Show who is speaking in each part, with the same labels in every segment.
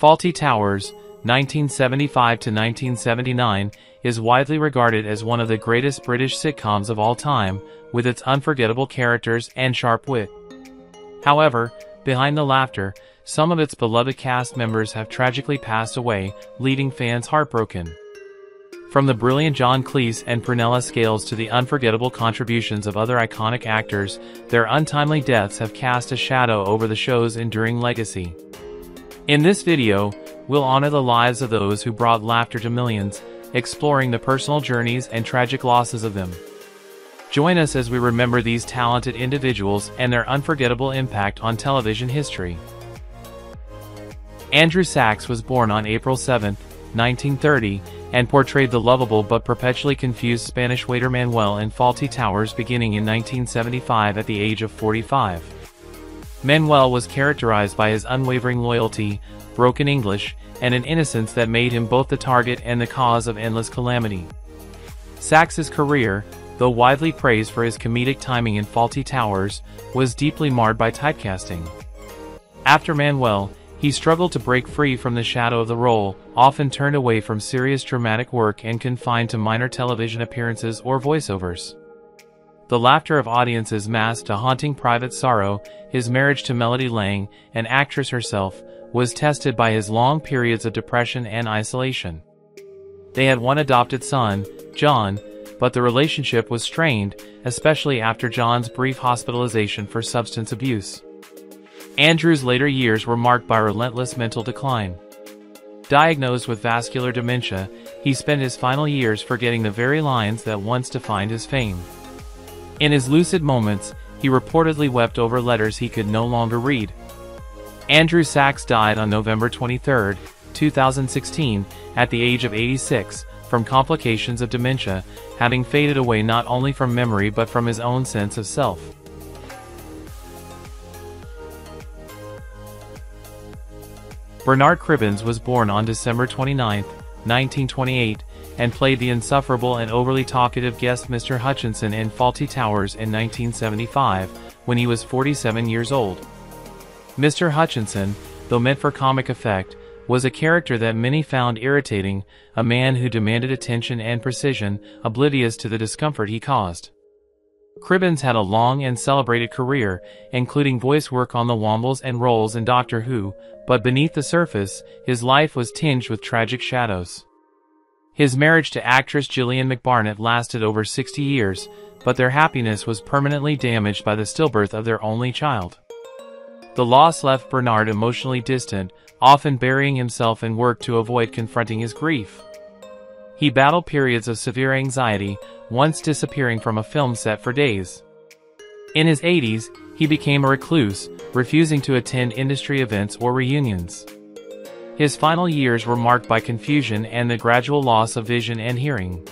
Speaker 1: Fawlty Towers, 1975 to 1979, is widely regarded as one of the greatest British sitcoms of all time, with its unforgettable characters and sharp wit. However, behind the laughter, some of its beloved cast members have tragically passed away, leaving fans heartbroken. From the brilliant Cleese and Prunella scales to the unforgettable contributions of other iconic actors, their untimely deaths have cast a shadow over the show's enduring legacy. In this video, we'll honor the lives of those who brought laughter to millions, exploring the personal journeys and tragic losses of them. Join us as we remember these talented individuals and their unforgettable impact on television history. Andrew Saxs was born on April 7, 1930, and portrayed the lovable but perpetually confused Spanish waiter Manuel in Fawlty Towers beginning in 1975 at the age of 45. Manuel was characterized by his unwavering loyalty, broken English, and an innocence that made him both the target and the cause of endless calamity. Saxs' career, though widely praised for his comedic timing in Fawlty Towers, was deeply marred by typecasting. After Manuel, he struggled to break free from the shadow of the role, often turned away from serious dramatic work and confined to minor television appearances or voiceovers. The laughter of audiences masked a haunting private sorrow. His marriage to Melody Lang, an actress herself, was tested by his long periods of depression and isolation. They had one adopted son, John, but the relationship was strained, especially after John's brief hospitalization for substance abuse. Andrew's later years were marked by relentless mental decline. Diagnosed with vascular dementia, he spent his final years forgetting the very lines that once defined his fame. In his lucid moments, he reportedly wept over letters he could no longer read. Andrew Saxs died on November 23, 2016, at the age of 86, from complications of dementia, having faded away not only from memory but from his own sense of self. Bernard Kribbon was born on December 29, 1928, and played the insufferable and overly talkative guest Mr. Hutchinson in Fawlty Towers in 1975, when he was 47 years old. Mr. Hutchinson, though meant for comic effect, was a character that many found irritating, a man who demanded attention and precision, oblivious to the discomfort he caused. Kribbon had a long and celebrated career, including voice work on the Wombles and roles in Doctor Who, but beneath the surface, his life was tinged with tragic shadows. His marriage to actress Gillian McBarnett lasted over 60 years, but their happiness was permanently damaged by the stillbirth of their only child. The loss left Bernard emotionally distant, often burying himself in work to avoid confronting his grief. He battled periods of severe anxiety, once disappearing from a film set for days. In his 80s, he became a recluse, refusing to attend industry events or reunions. His final years were marked by confusion and the gradual loss of vision and hearing.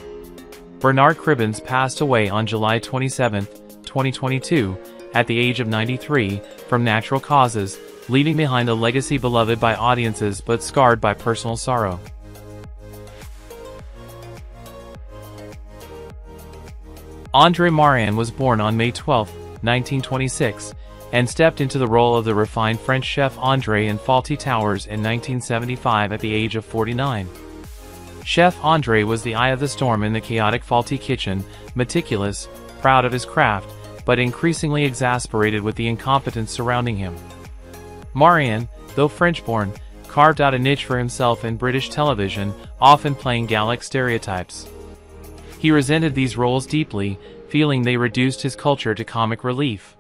Speaker 1: Bernard Kribbon passed away on July 27, 2022, at the age of 93, from natural causes, leaving behind a legacy beloved by audiences but scarred by personal sorrow. Marian was born on May 12, 1926, and stepped into the role of the refined French chef André in Fawlty Towers in 1975 at the age of 49. Chef André was the eye of the storm in the chaotic Fawlty kitchen, meticulous, proud of his craft, but increasingly exasperated with the incompetence surrounding him. Marian, though French-born, carved out a niche for himself in British television, often playing Gallic stereotypes. He resented these roles deeply, feeling they reduced his culture to comic relief.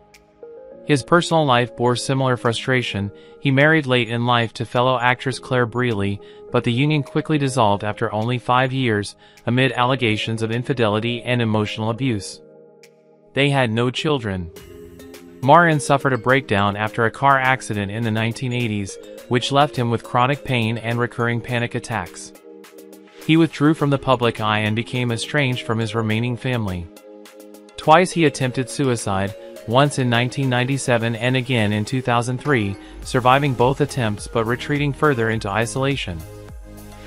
Speaker 1: His personal life bore similar frustration. He married late in life to fellow actress Claire Brealey, but the union quickly dissolved after only 5 years, amid allegations of infidelity and emotional abuse. They had no children. Marian suffered a breakdown after a car accident in the 1980s, which left him with chronic pain and recurring panic attacks. He withdrew from the public eye and became estranged from his remaining family. Twice he attempted suicide, once in 1997 and again in 2003, surviving both attempts but retreating further into isolation.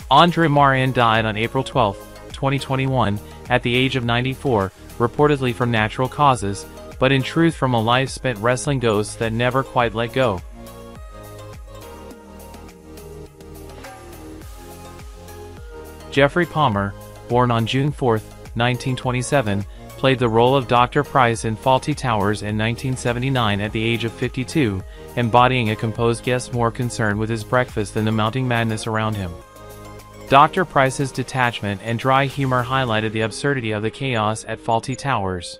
Speaker 1: Marian died on April 12, 2021, at the age of 94, reportedly from natural causes, but in truth from a life spent wrestling ghosts that never quite let go. Geoffrey Palmer, born on June 4, 1927, played the role of Dr. Price in Fawlty Towers in 1979 at the age of 52, embodying a composed guest more concerned with his breakfast than the mounting madness around him. Dr. Price's detachment and dry humor highlighted the absurdity of the chaos at Fawlty Towers.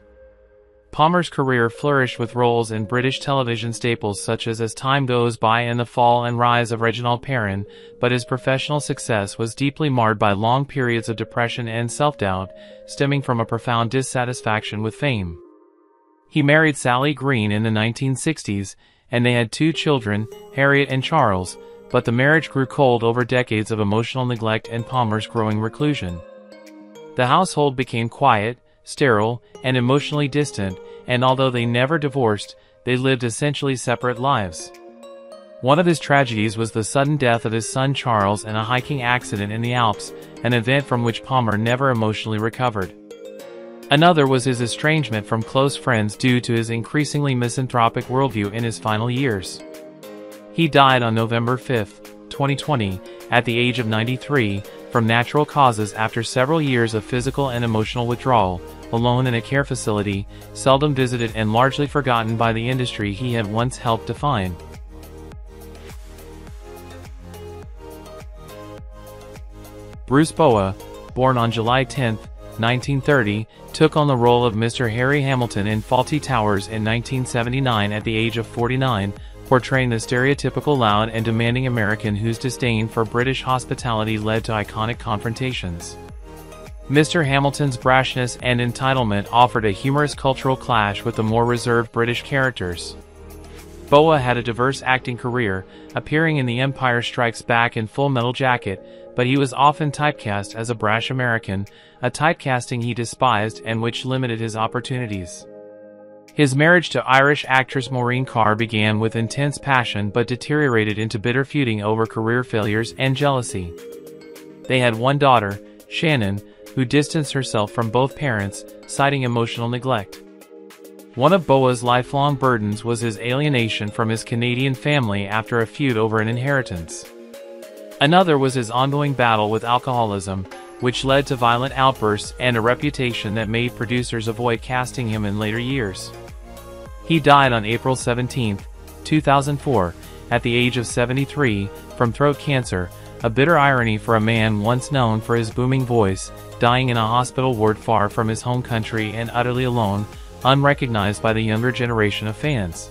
Speaker 1: Palmer's career flourished with roles in British television staples such as Time Goes By and The Fall and Rise of Reginald Perrin, but his professional success was deeply marred by long periods of depression and self-doubt, stemming from a profound dissatisfaction with fame. He married Sally Green in the 1960s, and they had 2 children, Harriet and Charles, but the marriage grew cold over decades of emotional neglect and Palmer's growing reclusion. The household became quiet, sterile, and emotionally distant, and although they never divorced, they lived essentially separate lives. One of his tragedies was the sudden death of his son Charles in a hiking accident in the Alps, an event from which Palmer never emotionally recovered. Another was his estrangement from close friends due to his increasingly misanthropic worldview in his final years. He died on November 5, 2020, at the age of 93, from natural causes after several years of physical and emotional withdrawal, alone in a care facility, seldom visited and largely forgotten by the industry he had once helped define. Bruce Boa, born on July 10, 1930, took on the role of Mr. Harry Hamilton in Fawlty Towers in 1979 at the age of 49, portraying the stereotypical loud and demanding American whose disdain for British hospitality led to iconic confrontations. Mr. Hamilton's brashness and entitlement offered a humorous cultural clash with the more reserved British characters. Boa had a diverse acting career, appearing in The Empire Strikes Back and Full Metal Jacket, but he was often typecast as a brash American, a typecasting he despised and which limited his opportunities. His marriage to Irish actress Maureen Carr began with intense passion but deteriorated into bitter feuding over career failures and jealousy. They had one daughter, Shannon, who distanced herself from both parents, citing emotional neglect. One of Boa's lifelong burdens was his alienation from his Canadian family after a feud over an inheritance. Another was his ongoing battle with alcoholism, which led to violent outbursts and a reputation that made producers avoid casting him in later years. He died on April 17, 2004, at the age of 73, from throat cancer, a bitter irony for a man once known for his booming voice, dying in a hospital ward far from his home country and utterly alone, unrecognized by the younger generation of fans.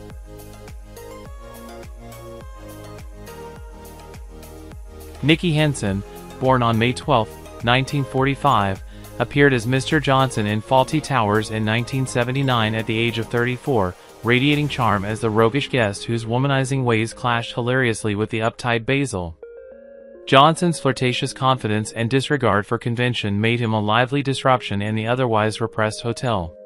Speaker 1: Nicky Henson, born on May 12, 1945, appeared as Mr. Johnson in Fawlty Towers in 1979 at the age of 34, radiating charm as the roguish guest whose womanizing ways clashed hilariously with the uptight Basil. Johnson's flirtatious confidence and disregard for convention made him a lively disruption in the otherwise repressed hotel.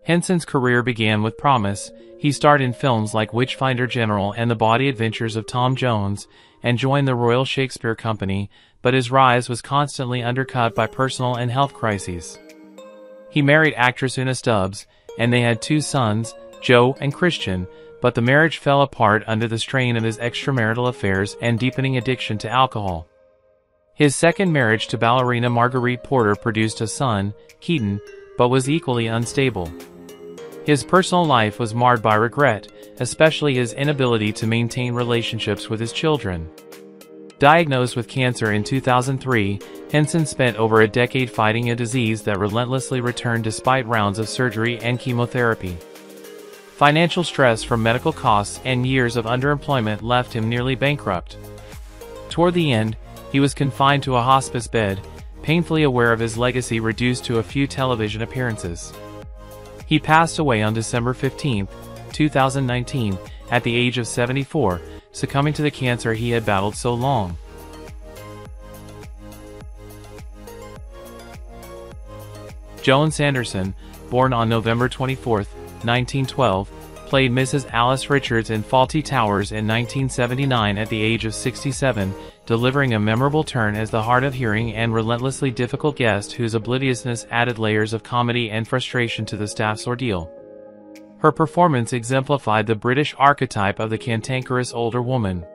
Speaker 1: Henson's career began with promise. He starred in films like Witchfinder General and The Body Adventures of Tom Jones, and joined the Royal Shakespeare Company, but his rise was constantly undercut by personal and health crises. He married actress Una Stubbs, and they had 2 sons, Joe and Christian, but the marriage fell apart under the strain of his extramarital affairs and deepening addiction to alcohol. His second marriage to ballerina Marguerite Porter produced a son, Keaton, but was equally unstable. His personal life was marred by regret, especially his inability to maintain relationships with his children. Diagnosed with cancer in 2003, Henson spent over a decade fighting a disease that relentlessly returned despite rounds of surgery and chemotherapy. Financial stress from medical costs and years of underemployment left him nearly bankrupt. Toward the end, he was confined to a hospice bed, painfully aware of his legacy reduced to a few television appearances. He passed away on December 15, 2019, at the age of 74, succumbing to the cancer he had battled so long. Joan Sanderson, born on November 24, 1912, played Mrs. Alice Richards in Fawlty Towers in 1979 at the age of 67, delivering a memorable turn as the hard-of-hearing and relentlessly difficult guest whose obliviousness added layers of comedy and frustration to the staff's ordeal. Her performance exemplified the British archetype of the cantankerous older woman.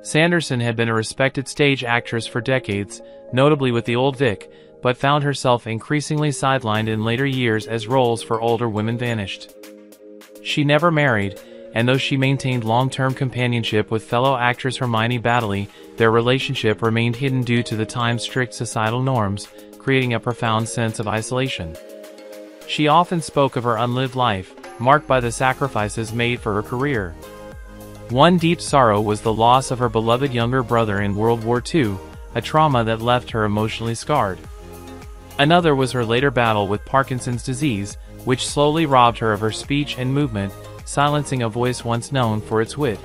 Speaker 1: Sanderson had been a respected stage actress for decades, notably with the Old Vic, but found herself increasingly sidelined in later years as roles for older women vanished. She never married, and though she maintained long-term companionship with fellow actress Hermione Baddeley, their relationship remained hidden due to the time's strict societal norms, creating a profound sense of isolation. She often spoke of her unlived life, marked by the sacrifices made for her career. One deep sorrow was the loss of her beloved younger brother in World War II, a trauma that left her emotionally scarred. Another was her later battle with Parkinson's disease, which slowly robbed her of her speech and movement, silencing a voice once known for its wit.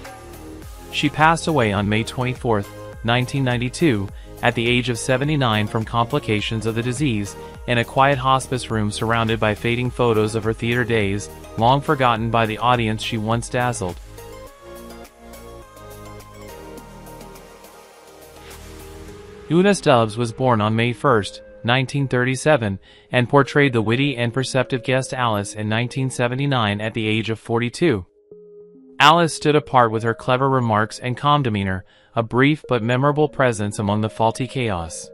Speaker 1: She passed away on May 24, 1992, at the age of 79 from complications of the disease, in a quiet hospice room surrounded by fading photos of her theater days, long forgotten by the audience she once dazzled. Una Stubbs was born on May 1, 1937, and portrayed the witty and perceptive guest Alice in 1979 at the age of 42. Alice stood apart with her clever remarks and calm demeanor, a brief but memorable presence among the Fawlty chaos.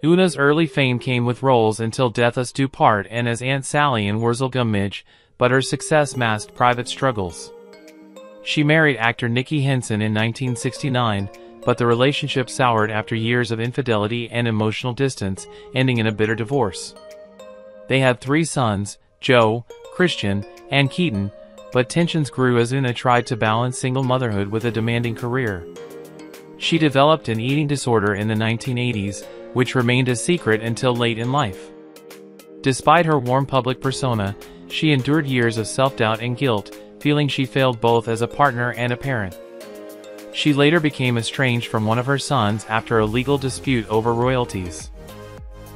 Speaker 1: Una's early fame came with roles Until Death Us Do Part and as Aunt Sally in Wurzelgummidge, but her success masked private struggles. She married actor Nicky Henson in 1969, but the relationship soured after years of infidelity and emotional distance, ending in a bitter divorce. They had 3 sons, Joe, Christian, and Keaton, but tensions grew as Una tried to balance single motherhood with a demanding career. She developed an eating disorder in the 1980s, which remained a secret until late in life. Despite her warm public persona, she endured years of self-doubt and guilt, feeling she failed both as a partner and a parent. She later became estranged from one of her sons after a legal dispute over royalties.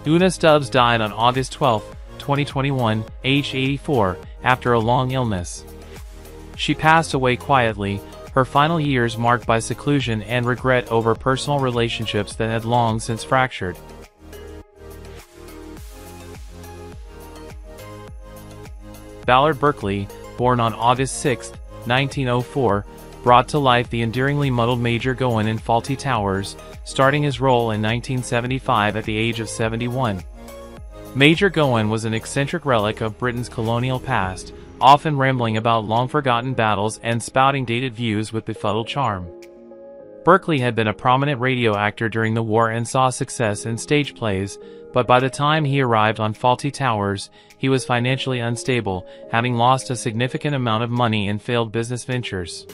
Speaker 1: Una Stubbs died on August 12, 2021, aged 84, after a long illness. She passed away quietly, her final years marked by seclusion and regret over personal relationships that had long since fractured. Ballard Berkeley, born on August 6, 1904, brought to life the endearingly muddled Major Gwyn in Fawlty Towers, starting his role in 1975 at the age of 71. Major Gwyn was an eccentric relic of Britain's colonial past, often rambling about long-forgotten battles and spouting dated views with befuddled charm. Berkeley had been a prominent radio actor during the war and saw success in stage plays, but by the time he arrived on Fawlty Towers, he was financially unstable, having lost a significant amount of money in failed business ventures.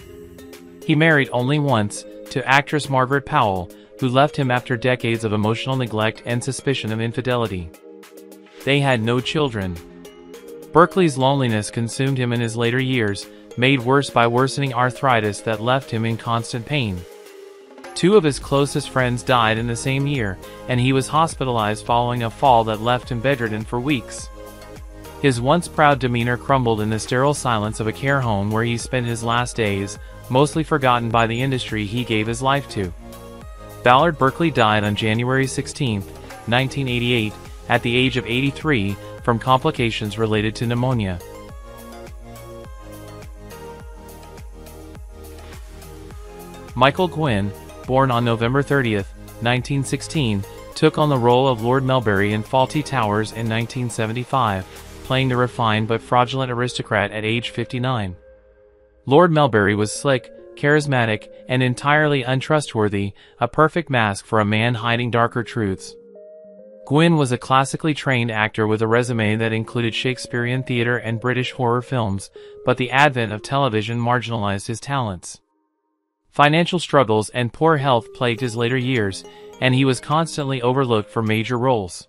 Speaker 1: He married only once, to actress Margaret Powell, who left him after decades of emotional neglect and suspicion of infidelity. They had no children. Berkeley's loneliness consumed him in his later years, made worse by worsening arthritis that left him in constant pain. 2 of his closest friends died in the same year, and he was hospitalized following a fall that left him bedridden for weeks. His once proud demeanor crumbled in the sterile silence of a care home where he spent his last days, mostly forgotten by the industry he gave his life to. Ballard Berkeley died on January 16, 1988, at the age of 83, from complications related to pneumonia. Michael Gwyn, born on November 30, 1916, took on the role of Lord Melbury in Fawlty Towers in 1975, playing the refined but fraudulent aristocrat at age 59. Lord Melbury was slick, charismatic, and entirely untrustworthy, a perfect mask for a man hiding darker truths. Gwyn was a classically trained actor with a resume that included Shakespearean theatre and British horror films, but the advent of television marginalized his talents. Financial struggles and poor health plagued his later years, and he was constantly overlooked for major roles.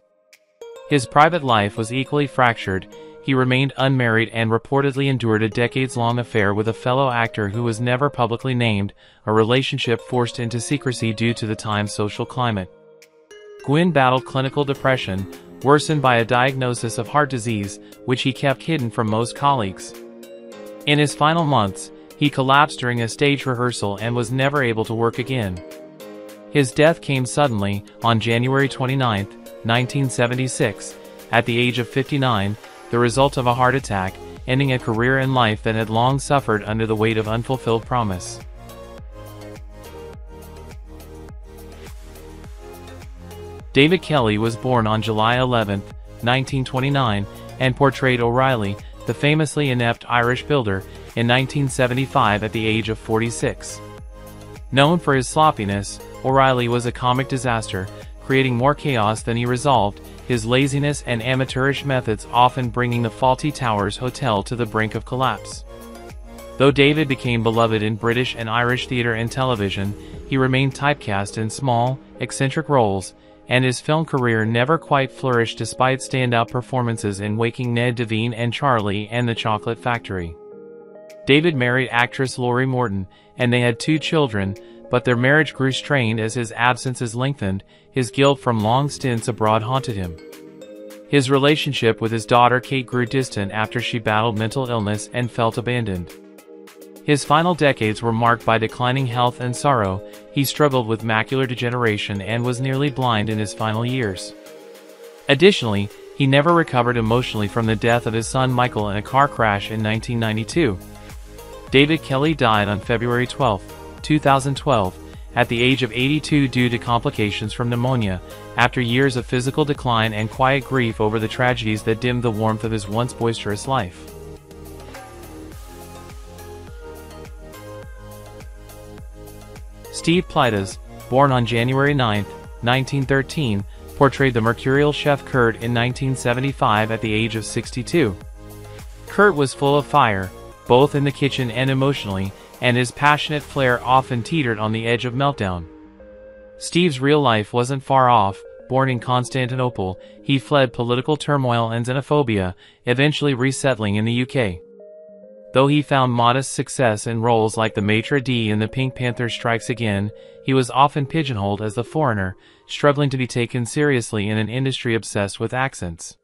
Speaker 1: His private life was equally fractured. He remained unmarried and reportedly endured a decades-long affair with a fellow actor who was never publicly named, a relationship forced into secrecy due to the time's social climate. Gwyn battled clinical depression, worsened by a diagnosis of heart disease, which he kept hidden from most colleagues. In his final months, he collapsed during a stage rehearsal and was never able to work again. His death came suddenly, on January 29, 1976, at the age of 59, the result of a heart attack, ending a career and life that had long suffered under the weight of unfulfilled promise. David Kelly was born on July 11, 1929, and portrayed O'Reilly, the famously inept Irish builder, in 1975 at the age of 46. Known for his sloppiness, O'Reilly was a comic disaster, creating more chaos than he resolved, his laziness and amateurish methods often bringing the Fawlty Towers hotel to the brink of collapse. Though David became beloved in British and Irish theatre and television, he remained typecast in small, eccentric roles, and his film career never quite flourished despite standout performances in Waking Ned Devine and Charlie and the Chocolate Factory. David married actress Laurie Morton, and they had 2 children, but their marriage grew strained as his absences lengthened. His guilt from long stints abroad haunted him. His relationship with his daughter Kate grew distant after she battled mental illness and felt abandoned. His final decades were marked by declining health and sorrow. He struggled with macular degeneration and was nearly blind in his final years. Additionally, he never recovered emotionally from the death of his son Michael in a car crash in 1992. David Kelly died on February 12, 2012, at the age of 82 due to complications from pneumonia, after years of physical decline and quiet grief over the tragedies that dimmed the warmth of his once boisterous life. Steve Plight, born on January 9, 1913, portrayed the mercurial chef Kurt in 1975 at the age of 62. Kurt was full of fire, both in the kitchen and emotionally, and his passionate flair often teetered on the edge of meltdown. Steve's real life wasn't far off. Born in Constantinople, he fled political turmoil and xenophobia, eventually resettling in the UK. Though he found modest success in roles like the maitre d' in The Pink Panther Strikes Again, he was often pigeonholed as the foreigner, struggling to be taken seriously in an industry obsessed with accents.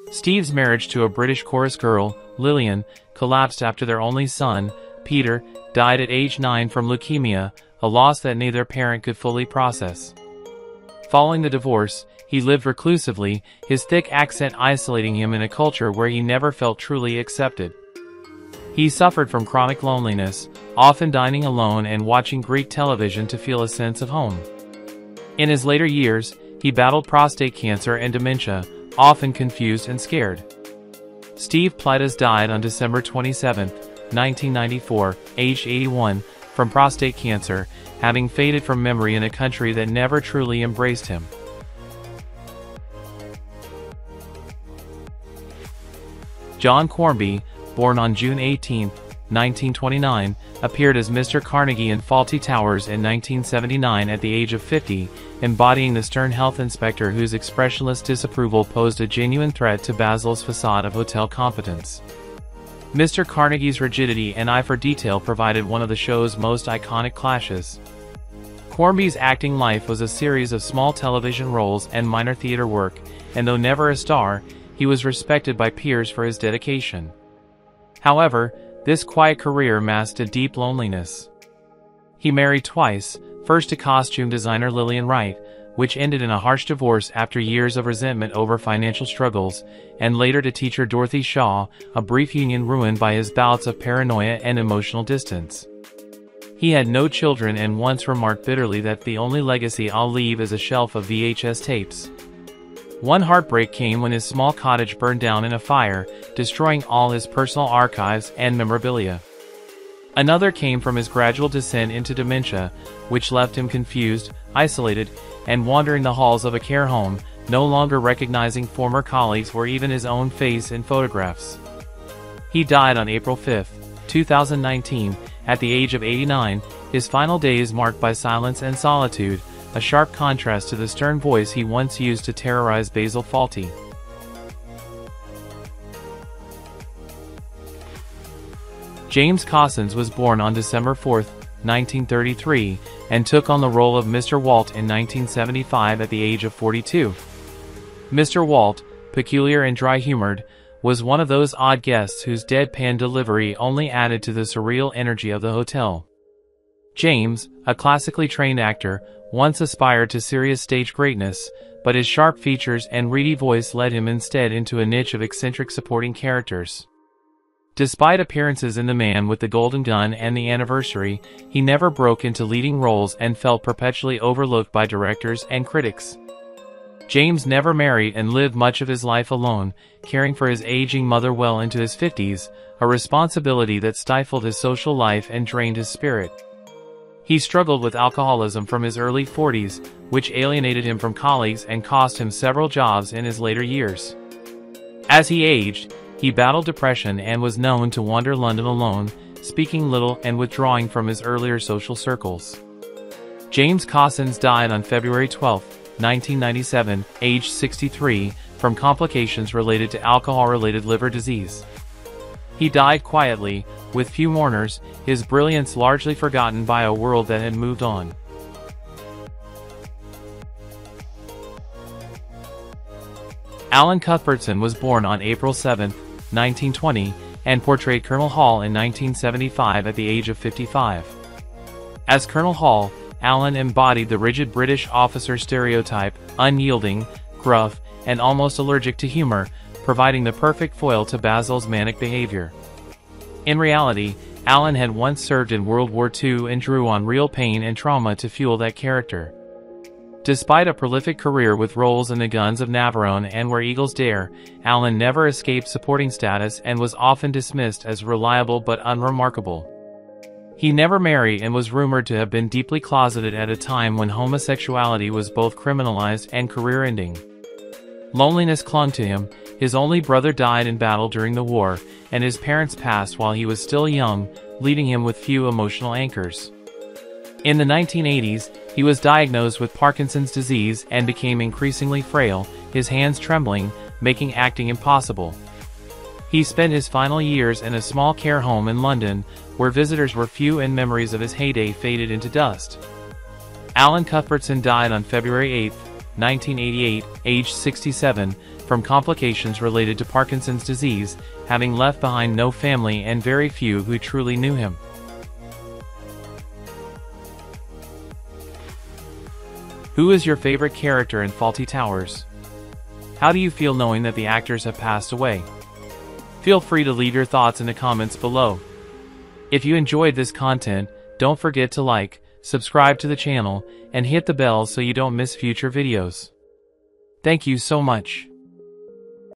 Speaker 1: Steve's marriage to a British chorus girl, Lillian, collapsed after their only son, Peter, died at age 9 from leukemia, a loss that neither parent could fully process. Following the divorce, he lived reclusively, his thick accent isolating him in a culture where he never felt truly accepted. He suffered from chronic loneliness, often dining alone and watching Greek television to feel a sense of home. In his later years, he battled prostate cancer and dementia, often confused and scared. Steve Plight died on December 27, 1994, aged 81, from prostate cancer, having faded from memory in a country that never truly embraced him. John Corby, born on June 18, 1929, appeared as Mr. Carnegie in Fawlty Towers in 1979 at the age of 50, embodying the stern health inspector whose expressionless disapproval posed a genuine threat to Basil's facade of hotel competence. Mr. Carnegie's rigidity and eye for detail provided one of the show's most iconic clashes. Corby's acting life was a series of small television roles and minor theater work, and though never a star, he was respected by peers for his dedication. However, this quiet career masked a deep loneliness. He married twice, first to costume designer Lillian Wright, which ended in a harsh divorce after years of resentment over financial struggles, and later to teacher Dorothy Shaw, a brief union ruined by his bouts of paranoia and emotional distance. He had no children and once remarked bitterly that the only legacy I'll leave is a shelf of VHS tapes. One heartbreak came when his small cottage burned down in a fire, destroying all his personal archives and memorabilia. Another came from his gradual descent into dementia, which left him confused, isolated, and wandering the halls of a care home, no longer recognizing former colleagues or even his own face in photographs. He died on April 5, 2019, at the age of 89, his final days marked by silence and solitude, a sharp contrast to the stern voice he once used to terrorize Basil Fawlty. James Cossins was born on December 4, 1933, and took on the role of Mr. Walt in 1975 at the age of 42. Mr. Walt, peculiar and dry-humored, was one of those odd guests whose deadpan delivery only added to the surreal energy of the hotel. James, a classically trained actor, once aspired to serious stage greatness, but his sharp features and reedy voice led him instead into a niche of eccentric supporting characters. Despite appearances in The Man with the Golden Gun and The Anniversary, he never broke into leading roles and felt perpetually overlooked by directors and critics. James never married and lived much of his life alone, caring for his aging mother well into his 50s, a responsibility that stifled his social life and drained his spirit. He struggled with alcoholism from his early 40s, which alienated him from colleagues and cost him several jobs in his later years. As he aged, he battled depression and was known to wander London alone, speaking little and withdrawing from his earlier social circles. James Cossins died on February 12, 1997, aged 63, from complications related to alcohol-related liver disease. He died quietly, with few mourners, his brilliance largely forgotten by a world that had moved on. Alan Cuthbertson was born on April 7, 1920, and portrayed Colonel Hall in 1975 at the age of 55. As Colonel Hall, Alan embodied the rigid British officer stereotype, unyielding, gruff, and almost allergic to humor, providing the perfect foil to Basil's manic behavior. In reality, Alan had once served in World War II and drew on real pain and trauma to fuel that character. Despite a prolific career with roles in The Guns of Navarone and Where Eagles Dare, Alan never escaped supporting status and was often dismissed as reliable but unremarkable. He never married and was rumored to have been deeply closeted at a time when homosexuality was both criminalized and career-ending. Loneliness clung to him, his only brother died in battle during the war, and his parents passed while he was still young, leaving him with few emotional anchors. In the 1980s, he was diagnosed with Parkinson's disease and became increasingly frail, his hands trembling, making acting impossible. He spent his final years in a small care home in London, where visitors were few and memories of his heyday faded into dust. Alan Cuthbertson died on February 8, 1988, aged 67, from complications related to Parkinson's disease, having left behind no family and very few who truly knew him. Who is your favorite character in Fawlty Towers? How do you feel knowing that the actors have passed away? Feel free to leave your thoughts in the comments below. If you enjoyed this content, don't forget to like, subscribe to the channel, and hit the bell so you don't miss future videos. Thank you so much.